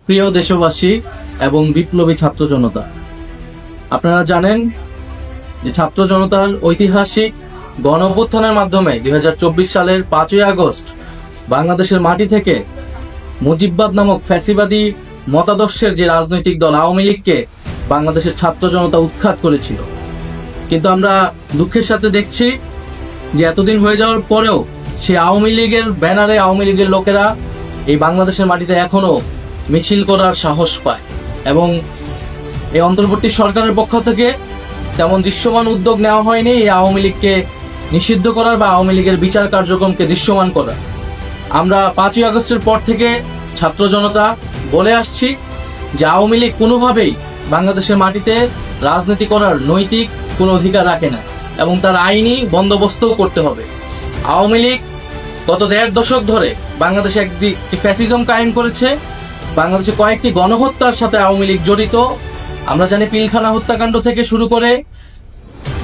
প্রিয় দেশবাসী এবং বিপ্লবী ছাত্র জনতা, আপনারা জানেন যে ছাত্র জনতার ঐতিহাসিক গণ অভ্যুত্থানের মাধ্যমে 2024 সালের 5ই আগস্ট বাংলাদেশের মাটি থেকে মুজিববাদ নামক ফ্যাসিবাদী মতাদর্শের যে রাজনৈতিক দল আওয়ামী লীগকে বাংলাদেশের ছাত্র জনতা উৎখাত করেছিল। কিন্তু আমরা দুঃখের সাথে দেখছি যে এতদিন হয়ে যাওয়ার পরেও সেই আওয়ামী লীগের ব্যানারে আওয়ামী লীগের লোকেরা এই বাংলাদেশের মাটিতে এখনো মিছিল করার সাহস পায় এবং এই অন্তর্বর্তী সরকারের পক্ষ থেকে তেমন দৃশ্যমান উদ্যোগ নেওয়া হয়নি এই আওয়ামী লীগকে নিষিদ্ধ করার বা আওয়ামী লীগের বিচার কার্যক্রমকে দৃশ্যমান করার। আমরা 5ই আগস্টের পর থেকে ছাত্র জনতা বলে আসছি যে আওয়ামী লীগ কোনোভাবেই বাংলাদেশের মাটিতে রাজনীতি করার নৈতিক কোনো অধিকার রাখে না এবং তার আইনি বন্দোবস্তও করতে হবে। আওয়ামী লীগ গত 1.5 দশক ধরে বাংলাদেশে একটি ফ্যাসিজম কায়েম করেছে। বাংলাদেশে কয়েকটি গণহত্যার সাথে আওয়ামী লীগ জড়িত। আমরা জানি পিলখানা হত্যাকাণ্ড থেকে শুরু করে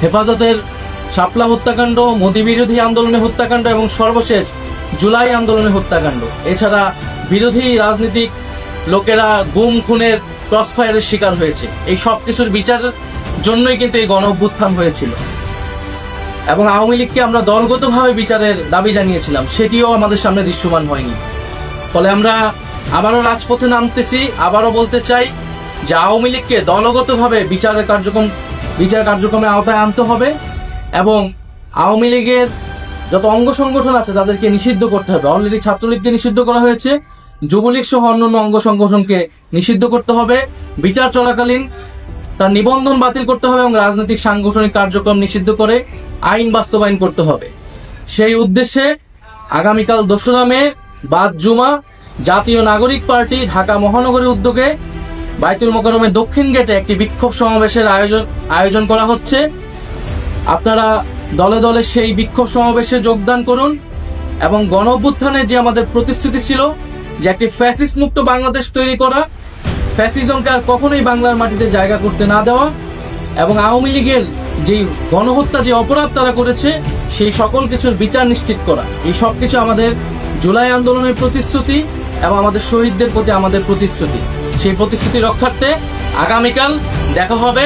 হেফাজতের শাপলা হত্যাকাণ্ড, মোদী বিরোধী আন্দোলনের হত্যাকাণ্ড এবং সর্বশেষ জুলাই আন্দোলনের হত্যাকাণ্ড। এছাড়া বিরোধী রাজনীতিক লোকেরা গুম খুনের ক্রসফায়ারের শিকার হয়েছে। এই সব কিছুর বিচারের জন্যই কিন্তু এই গণ অভ্যুত্থান হয়েছিল এবং আওয়ামী লীগকে আমরা দলগতভাবে বিচারের দাবি জানিয়েছিলাম, সেটিও আমাদের সামনে দৃশ্যমান হয়নি। ফলে আমরা আবারও রাজপথে নামতেছি, আবারও বলতে চাই যে আওয়ামী লীগকে দলগতভাবে বিচার কার্যক্রমে আওতায় আনতে হবে এবং আওয়ামী লীগের যত অঙ্গ সংগঠন আছে তাদেরকে নিষিদ্ধ করতে হবে। অলরেডি ছাত্রলীগকে নিষিদ্ধ করা হয়েছে, যুবলীগ সহ অন্যান্য অঙ্গ সংগঠনকে নিষিদ্ধ করতে হবে। বিচার চলাকালীন তার নিবন্ধন বাতিল করতে হবে এবং রাজনৈতিক সাংগঠনিক কার্যক্রম নিষিদ্ধ করে আইন বাস্তবায়ন করতে হবে। সেই উদ্দেশ্যে আগামীকাল 2রা মে বাদ জুমা জাতীয় নাগরিক পার্টি ঢাকা মহানগরীর উদ্যোগে বায়তুল মোকাররমের দক্ষিণ গেটে একটি বিক্ষোভ সমাবেশের আয়োজন করা হচ্ছে। আপনারা দলে দলে সেই বিক্ষোভ সমাবেশে যোগদান করুন এবং গণ অভ্যুত্থানের যে আমাদের প্রতিশ্রুতি ছিল যে একটি ফ্যাসিস্ট মুক্ত বাংলাদেশ তৈরি করা, ফ্যাসিজমকে আর কখনোই বাংলার মাটিতে জায়গা করতে না দেওয়া এবং আওয়ামী লীগের যে গণহত্যা যে অপরাধ তারা করেছে সেই সকল কিছুর বিচার নিশ্চিত করা, এই সব কিছু আমাদের জুলাই আন্দোলনের প্রতিশ্রুতি এবং আমাদের শহীদদের প্রতি আমাদের প্রতিশ্রুতি। সেই প্রতিশ্রুতি রক্ষার্থে আগামীকাল দেখা হবে